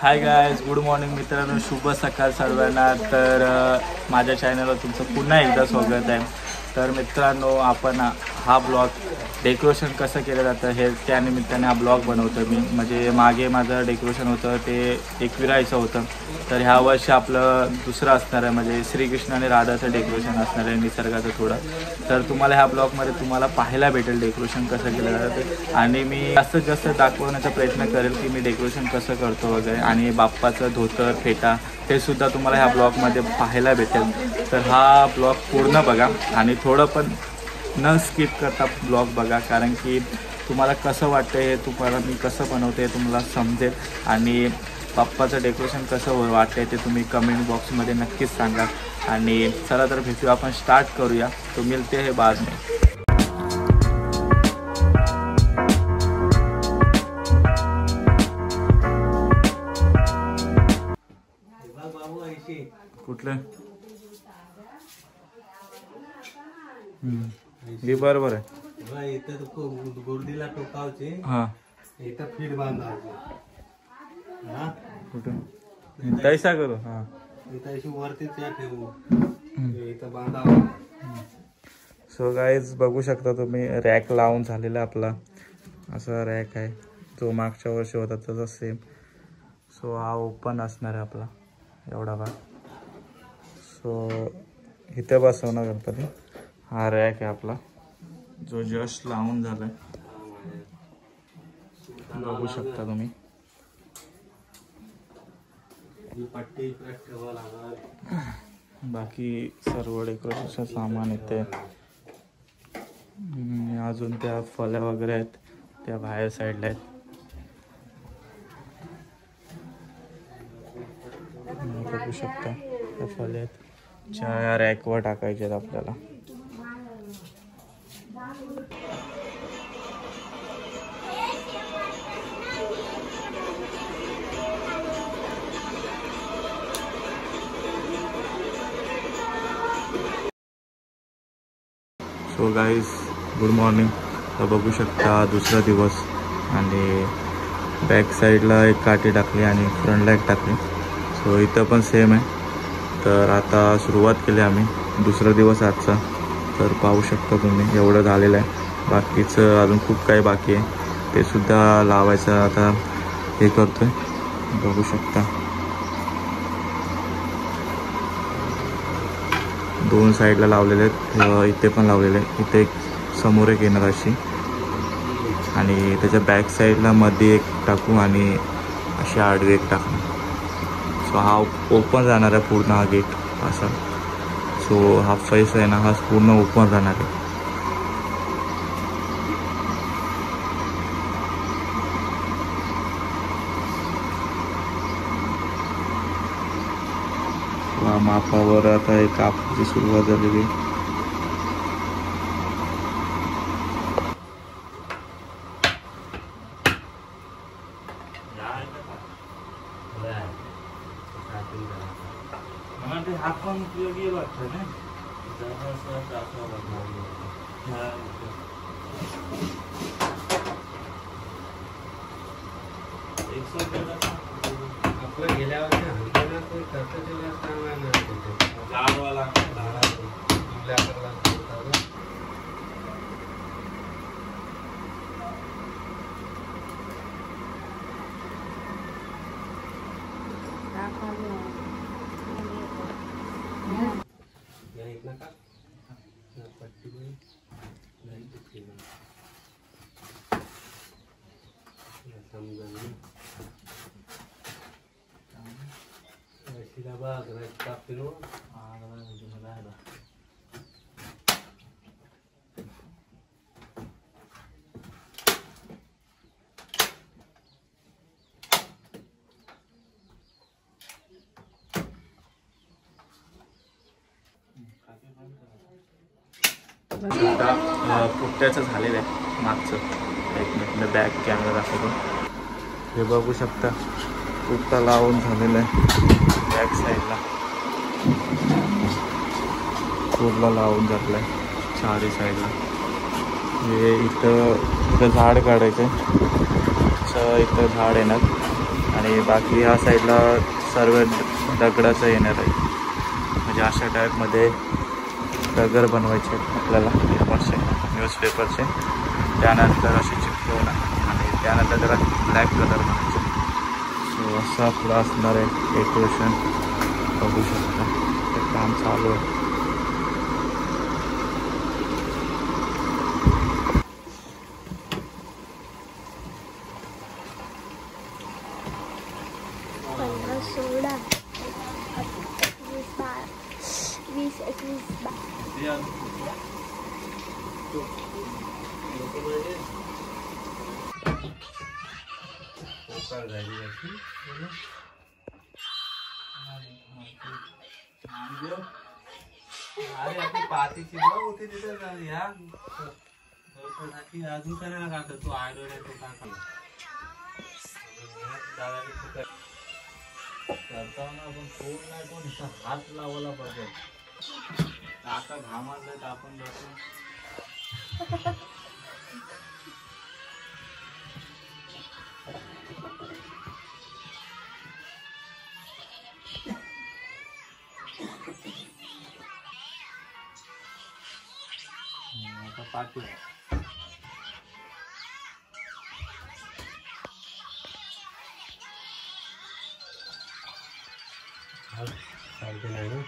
Hi guys, good morning मित्रांनो, शुभ सकाळ सर्वांना. तर माझ्या चॅनलवर तुमचं पुन्हा एकदा स्वागत आहे. तर मित्रांनो, आपण हा ब्लॉग डेकोरेशन कसं केलं जातं हे त्यानिमित्ताने हा ब्लॉग बनवतो मी. म्हणजे मागे माझं डेकोरेशन होतं ते एकविरायचं होतं, तर ह्या वर्षी आपलं दुसरं असणार आहे, म्हणजे श्रीकृष्ण आणि राधाचं डेकोरेशन असणार आहे, निसर्गाचं थोडं. तर तुम्हाला ह्या ब्लॉगमध्ये तुम्हाला पाहायला भेटेल डेकोरेशन कसं केलं जातं ते. आणि मी जास्तीत जास्त दाखवण्याचा प्रयत्न करेल की मी डेकोरेशन कसं करतो वगैरे. आणि बाप्पाचं धोतर फेटा हे सुद्धा तुम्हाला ह्या ब्लॉगमध्ये पाहायला भेटेल. तर हा ब्लॉग पूर्ण बघा आणि थोडं पण न स्किप करता ब्लॉग बघा, कारण की तुम्हाला कसं वाटतं हे तुम्हाला मी कसं बनवते हे तुम्हाला समजेल. आणि बाप्पाचं डेकोरेशन कसं वाटतंय ते तुम्ही कमेंट बॉक्समध्ये नक्कीच सांगा. आणि चला तर भेटूया, आपण स्टार्ट करूया. तो मिलते है बाद में. कुठलं हे बरोबर आहे. इथं गोर्दीला टोकावचे. हां, इथं फीड बांधायचे. हा कुठं तैसा करू. हां, इथं अशी वरतीच या ठेवू, इथं बांधावं. सो गाईज बघू शकता तुम्ही, रॅक लावून झालेला आपला असा रॅक आहे, जो मागच्या वर्षी होता तसा सेम. सो हा ओपन असणार आहे आपला एवढा भाग. सो इथे बसवणार गणपती. हा रॅक आहे आपला जो जस्ट लावून झालाय, बघू शकता तुम्ही. पट्टी ठेवावं लागणार. बाकी सर्व डेकोरेशनचं सामान इथे. अजून त्या फळ्या वगैरे आहेत त्या बाहेर साईडला आहेत. बघू शकता त्या फळ्या आहेत ज्या रॅकवर टाकायच्या आहेत आपल्याला. So guys, good morning. तर बघू शकता दुसरा दिवस, आणि बॅक साईडला एक काठी टाकली आणि फ्रंटला एक टाकली. सो इथं पण सेम आहे. तर आता सुरुवात केली आम्ही, दुसरा दिवस आजचा. तर पाहू शकता तुम्ही एवढं झालेलं आहे. बाकीचं अजून खूप काही बाकी आहे, ते सुद्धा लावायचं आता हे करतोय. बघू शकता दोन साईडला लावलेले आहेत, इथे पण लावलेले आहे. इथे एक समोर एक येणार अशी, आणि त्याच्या बॅक साईडला मध्ये एक टाकू आणि अशी आडवी एक टाकू. सो हा ओपन जाणार आहे पूर्ण हा गेट असा. सो हा फेस आहे ना, हा पूर्ण ओपन जाणार आहे. मापावर आता एक कापची सुरुवात झालेली. हात पण उपयोगी वाटतं ना. आपलं गेल्या वर्षी हलकेला ते खर्च तेवढा चांगला नाही. झाडवाला पुट्ट्याचं झालेलं आहे मागचं. एक मिनिट बॅक कॅमेरा दाखवतो. हे बघू शकता पुट्टा लावून झालेला आहे बॅक साईडला, पूर्ण लावून झालेला आहे चारी साईडला. हे इथं झाड काढायचं आहे, इथं झाड येणार आणि बाकी ह्या साईडला सर्व दगडाचं येणार आहे, म्हणजे अशा टाईपमध्ये दगड बनवायचे आपल्याला पेपरचे, न्यूजपेपरचे. त्यानंतर असे चिपकवणार आणि त्यानंतर त्याला ब्लॅक कलर बनायचे. सो असं आपलं असणार आहे डेकोरेशन. बघू शकता ते काम चालू आहे. पातीची होती तिथे अजून काय नाही काढतो तू आयडो तो काय करताना आपण फोन नाही कोण हात लावायला पाहिजे. आता घाम आणलं तर आपण जातो. आता पाठी चालते नाही ना.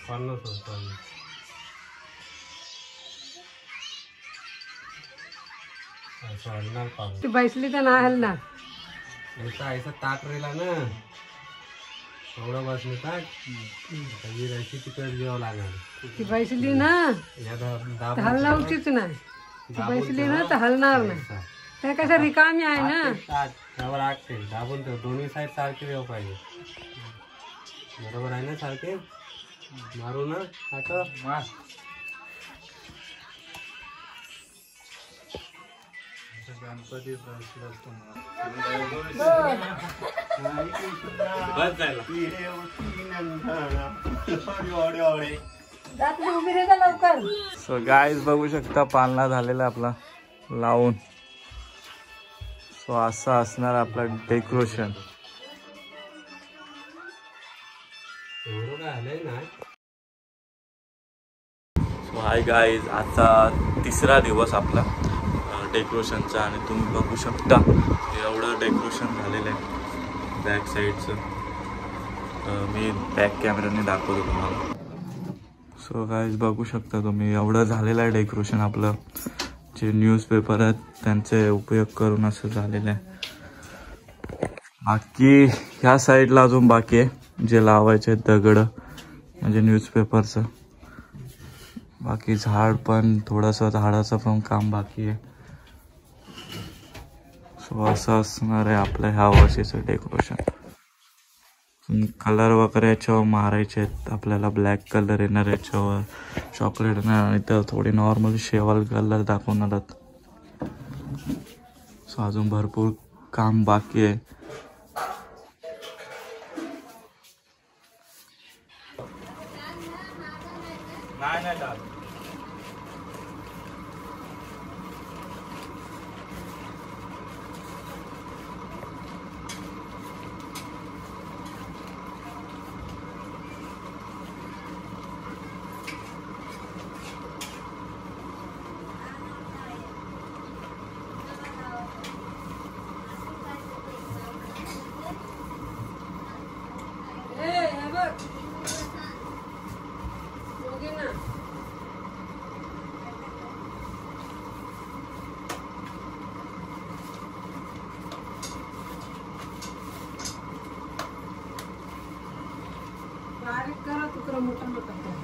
पन्नास ती बैसली तर नाही हलणार. ऐसा ताट राहिला ना एवढं बसलं ताट ही राहायची तिकडे जेव्हा लागणार. ती बैसली ना तर हलणारचीच नाही. ती बैसली ना तर हलणार नाही. त्या कसं रिकामी आहे ना. त्यावर आटते दाबून ठेव. दोन्ही साईड सारखे देव पाहिजे. बरोबर आहे ना सारखे मारू ना आता मार. गणपती लवकर. सो गाईज बघू शकता पालना झालेला आपला लावून. सो असं असणार आपलं डेकोरेशन. सो हाय गाईज, आता तिसरा दिवस आपला डेकोरेशनचा आणि तुम्ही बघू शकता एवढं डेकोरेशन झालेलं आहे बॅक साईडचं. मी बॅक कॅमेऱ्याने दाखवतो तुम्हाला. सो गाईज बघू शकता तुम्ही एवढं झालेलं आहे डेकोरेशन आपलं. जे न्यूजपेपर आहेत त्यांचे उपयोग करून असं झालेलं आहे. बाकी ह्या साईडला अजून बाकी आहे जे लावायचे दगड म्हणजे न्यूजपेपरचं. बाकी झाड पण थोडंसं झाडाचं पण काम बाकी आहे. सो असं असणार आहे आपलं ह्या वर्षीचं डेकोरेशन. कलर वगैरे याच्यावर मारायचे आहेत आपल्याला. ब्लॅक कलर येणार याच्यावर, चॉकलेट येणार आणि तर थोडी नॉर्मल शेवाल कलर दाखवणार आहेत. सो अजून भरपूर काम बाकी आहे. बारीक करा तुकडा मोठा मोठा करा.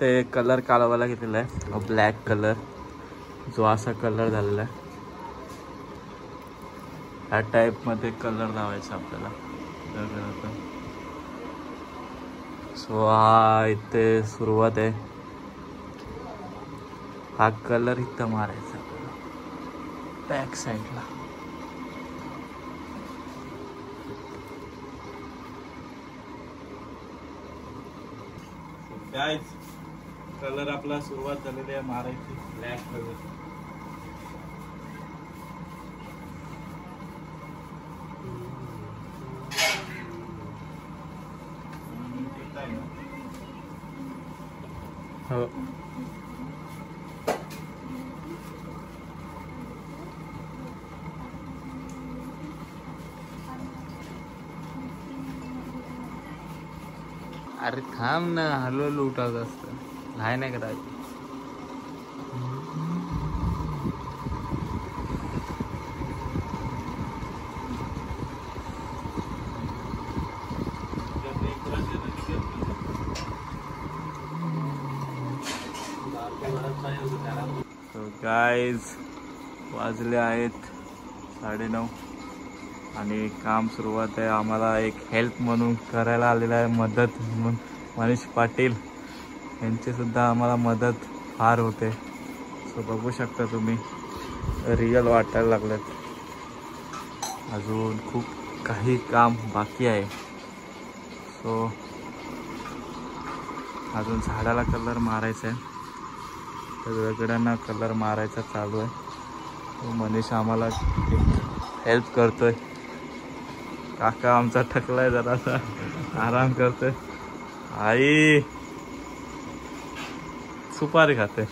इथे कलर कालवायला घेतलेला आहे, ब्लॅक कलर, जो असा कलर झालेला आहे. ह्या टाईपमध्ये कलर लावायचा आपल्याला. सो हा इथे सुरुवात आहे. हा कलर इथं मारायचा बॅक साईडला. गाइस कलर आपला सुरुवात झालेली आहे मारायची, ब्लॅक कलर. हो अरे थांब ना, हलवलं उठावत असतं, नाही नाही करायचं. गाइस वाजले आहेत 9:30 आणि काम सुरुवात आहे. आम्हाला एक हेल्प म्हणून करायला आलेला आहे, मदत म्हणून मनीष पाटील यांची सुद्धा आम्हाला मदत फार होते. सो बघू शकता तुम्ही, रिअल वाटायला लागलेत. अजून खूप काही काम बाकी आहे. सो अजून झाडाला कलर मारायचा आहे, वेगवेगळ्यांना कलर मारायचा चालू आहे. तो मनीष आम्हाला हेल्प करतोय. काका आमचा थकलाय, जरासा आराम करतोय. आई सुपारी खाते.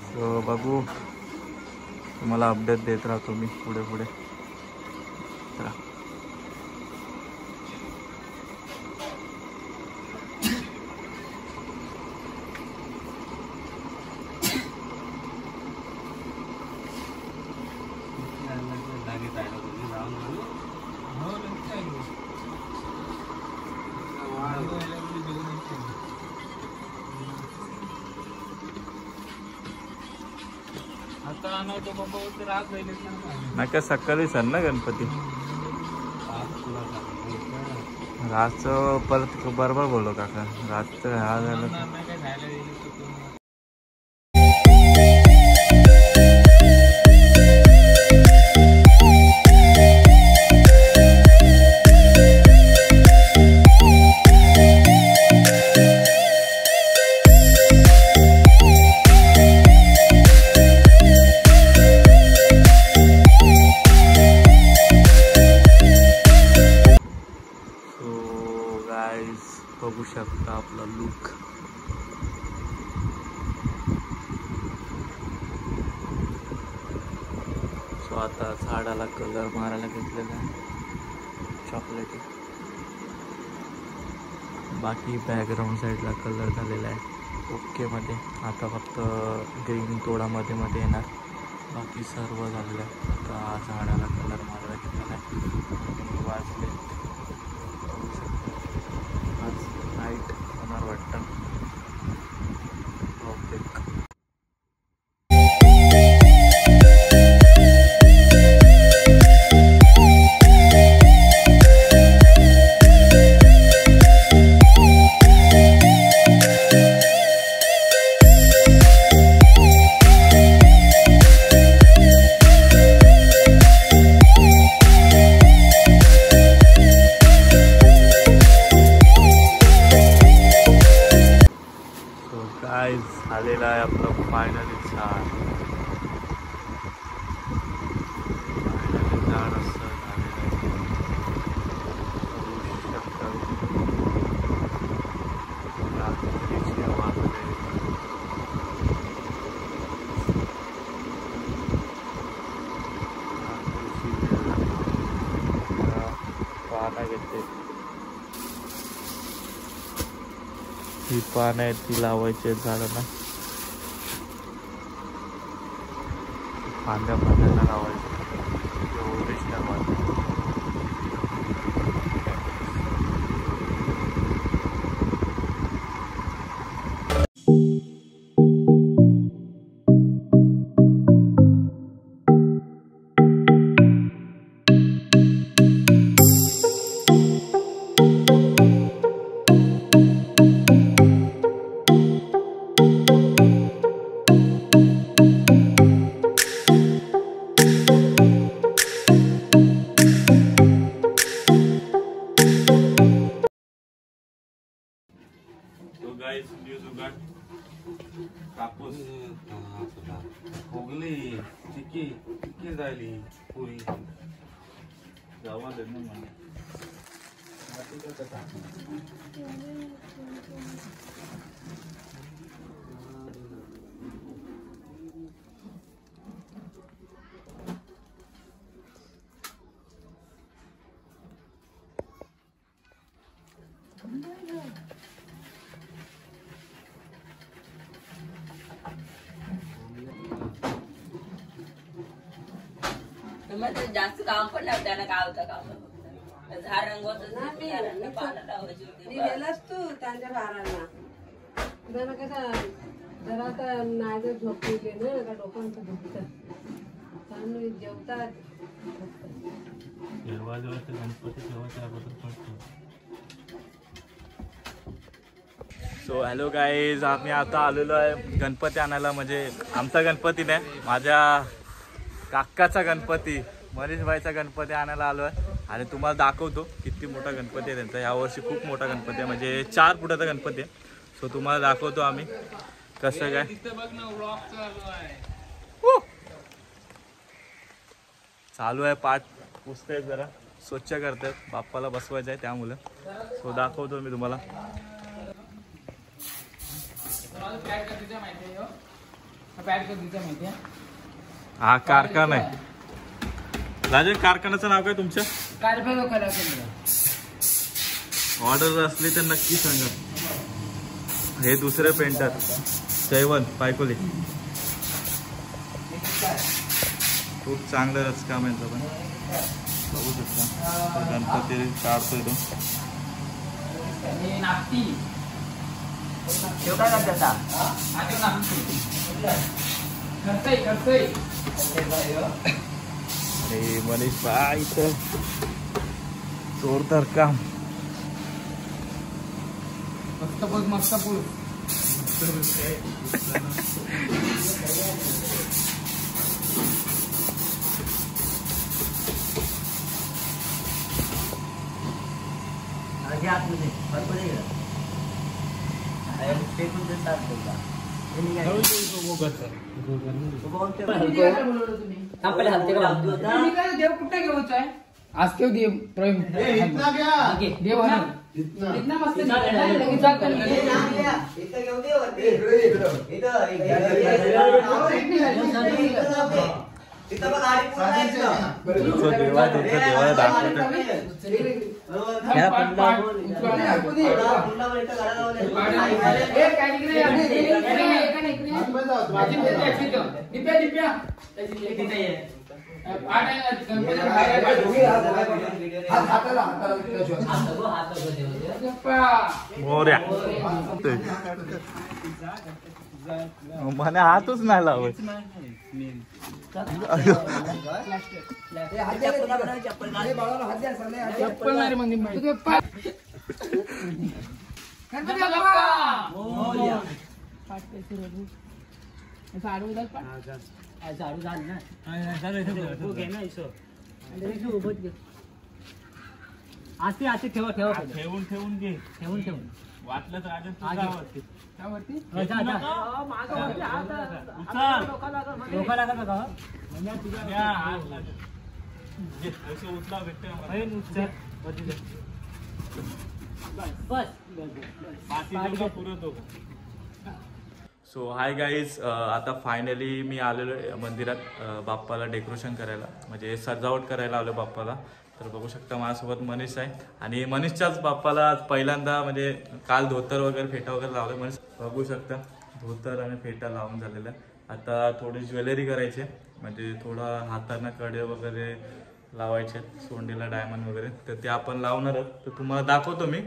सो बघू, तुम्हाला अपडेट देत राहतो मी पुढे पुढे. नका सकाळी सण ना गणपती. रातचं परत बरोबर बोललो काका, रातचं हा झालं. बघू शकता आपला लुक. सो आता झाडाला कलर मारायला घेतलेला आहे, चॉकलेटी. बाकी बॅकग्राऊंड साईडला कलर झालेला आहे ओके मध्ये. आता फक्त ग्रीन थोडा मध्ये मध्ये येणार, बाकी सर्व झालेलं आहे. आता झाडाला कलर मारायला घेतलेला आहे. वाजले नाईट होणार वाटतं बहुतेक. झालेला आहे आपलं फायनली झाड. फायनली झाड असं झालेलं आहे. रात्रीचे वाजले. पानं घेते, ही पानं आहेत ती लावायची झाडांना. फांद्या फांद्यांना लावायचं, एवढीच लावायचं. गाईस न्यू जुगाड कापूस खोगली चिकी चिकी झाली पुरी जावा दे ना मला. जास्त काम पण नाही त्याला काय होतं काम झाड रंगवत मी गेलास तू त्यांच्या बारांना जरा कसं जरा आता नाही जर झोपले ना का डोक्याचं दुखतं त्यामुळे जेवतात. सो हॅलो गाईज, आम्ही आता आलेलो आहे गणपती आणायला. म्हणजे आमचा गणपती नाही, माझ्या काकाचा गणपती मनीषभाईचा गणपती आणायला आलो आहे. आणि तुम्हाला दाखवतो किती मोठा गणपती आहे त्यांचा. यावर्षी खूप मोठा गणपती आहे, म्हणजे 4 फुटाचा गणपती आहे. सो तुम्हाला दाखवतो आम्ही कसं काय. चालू आहे, पाठ पुसतायत, जरा स्वच्छ करतायत, बाप्पाला बसवायचं आहे त्यामुळं. सो दाखवतो मी तुम्हाला. हा कारखाना आहे. राजन, कारखान्याचं नाव काय तुमच्या? ऑर्डर असली तर नक्की सांगा. हे दुसरे पेंटर जयवंत पायकोले, खूप चांगलं रचकाम यांचं पण. बघू शकता गणपती काढतोय तो. अरे मनीष भाई इथं जोरदार काम. देव कुठे घेऊच आहे आज केव देव प्रेम देव इतना मस्त देवाला मोर्या मला हातच नाही लावत. ठेवून घे, वाटलं तर राजन सो हाय गाईज, आता फायनली मी आलेलो मंदिरात बाप्पाला डेकोरेशन करायला, म्हणजे सजावट करायला आलो बाप्पाला. तर बघू शकता माझ्यासोबत मनीष आहे. आणि मनीषच्याच बाप्पाला पहिल्यांदा म्हणजे काल धोतर वगैरे फेटा वगैरे लावले. मनीष बघू शकता धोतर आणि फेटा लावून झालेला. आता थोडी ज्वेलरी करायची, म्हणजे थोडा हातांना कडे वगैरे लावायचे, सोंडीला डायमंड वगैरे, तर ते आपण लावणार आहोत. तर तुम्हाला दाखवतो मी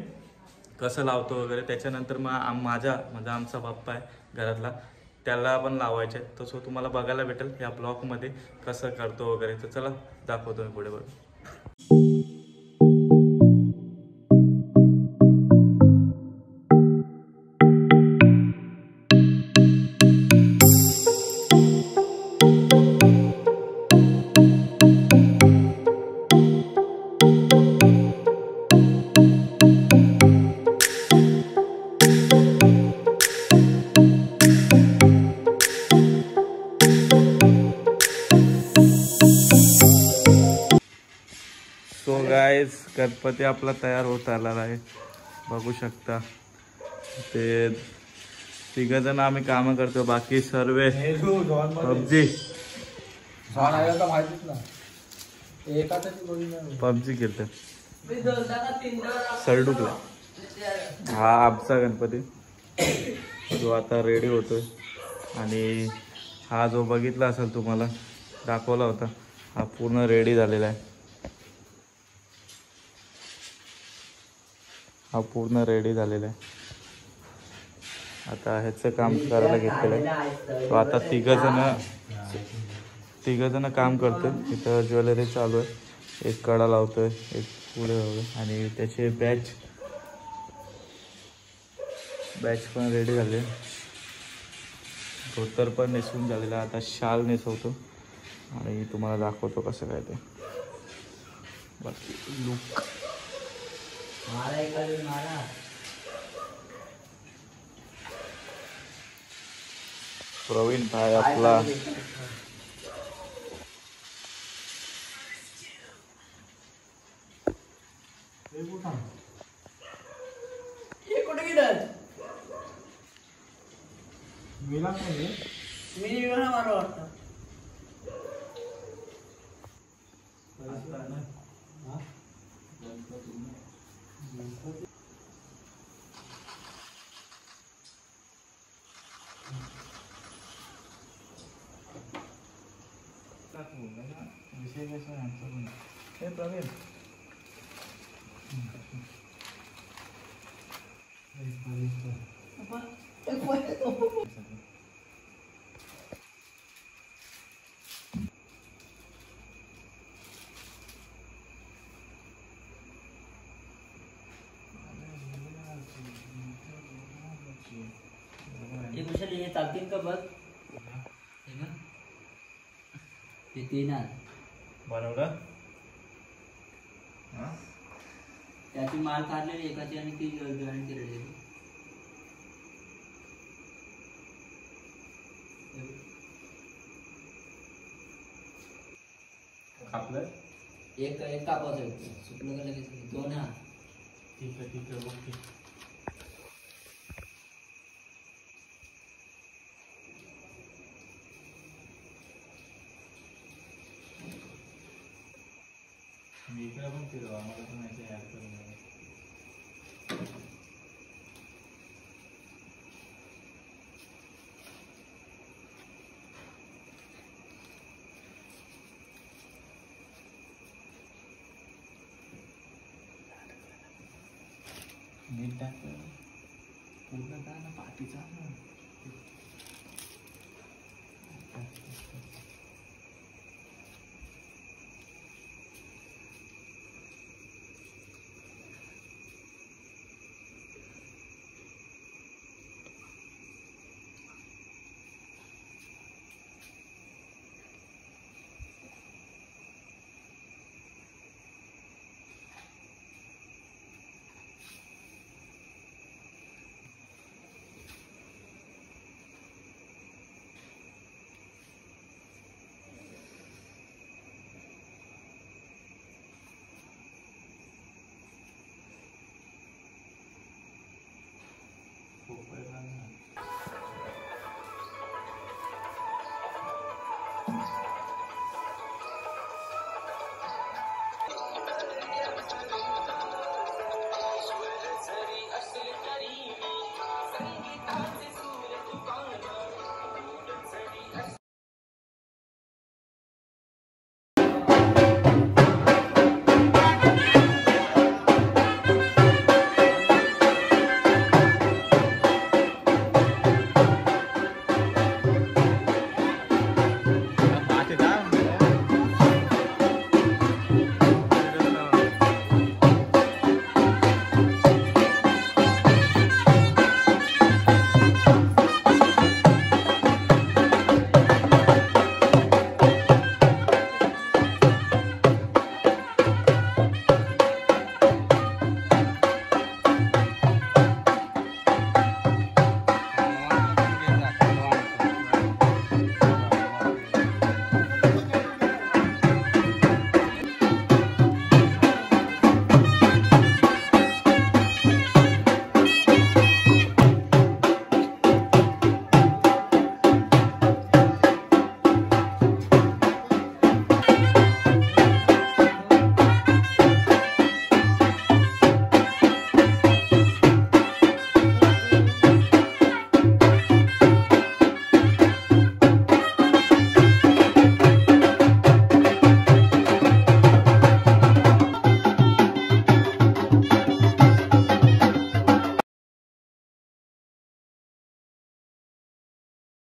कसं लावतो वगैरे. त्याच्यानंतर मग माझा आमचा बाप्पा आहे घरातला, त्याला पण लावायचे. तसं तुम्हाला बघायला भेटेल या ब्लॉगमध्ये कसं करतो वगैरे. तर चला दाखवतो मी पुढे बघ. गाईज गणपती आपला तयार होत आलेला आहे, बघू शकता. ते तिघजण आम्ही कामं करतो, बाकी सर्व पबजी पबजी खेळतो. सरडुकला हा आमचा गणपती जो आता रेडी होतोय. आणि हा जो बघितला असेल तुम्हाला दाखवला होता, हा पूर्ण रेडी झालेला आहे. हा पूर्ण रेडी झालेला आहे. आता ह्याचं काम करायला घेतलेलं आहे. तो आता तिघजण काम करतोय. इथं ज्वेलरी चालू आहे. एक कडा लावतोय, एक पुढे लावतोय आणि त्याचे बॅच पण रेडी झाले. धोतर पण नेसून झालेला, आता शाल नेसवतो आणि तुम्हाला दाखवतो कसं काय ते. बाकी लुक प्रवीण भाई आपला विषय कसा आहे प्रवीण. चालतील का बघ. बरोबर त्याची माल काढलेली एकाची आणि ती जॉईन केलेली. आपलं एक कापाचं सुटलं का लगेच दोन. हा ठीक आहे ओके. मी इकडे पण फिरवा, आम्हाला पण याची ॲड करून द्या. नीट टाक पूर्ण का ना पाठीचा ना.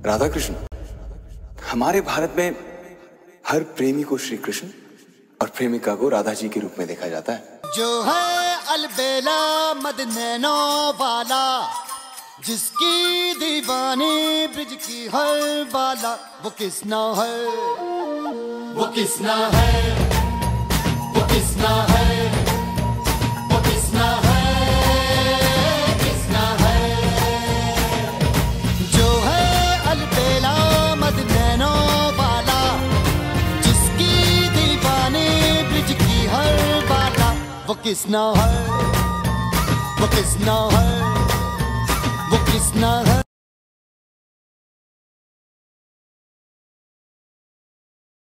राधा कृष्ण। हमारे भारत में हर प्रेमी को श्री कृष्ण और प्रेमिका को राधा जी के रूप में देखा जाता है। जो है अलबेला मदनैनो वाला, जिसकी दीवानी ब्रिज की हर बाला, वो किसना है, वो किसना है, वो किसना है, वो किसना है, किसना है। जो है अलबेला मदनैनो वाला, जिसकी दीवानी ब्रिज की हर बाला, वो किसना है, वो किसना है, वो किसना है।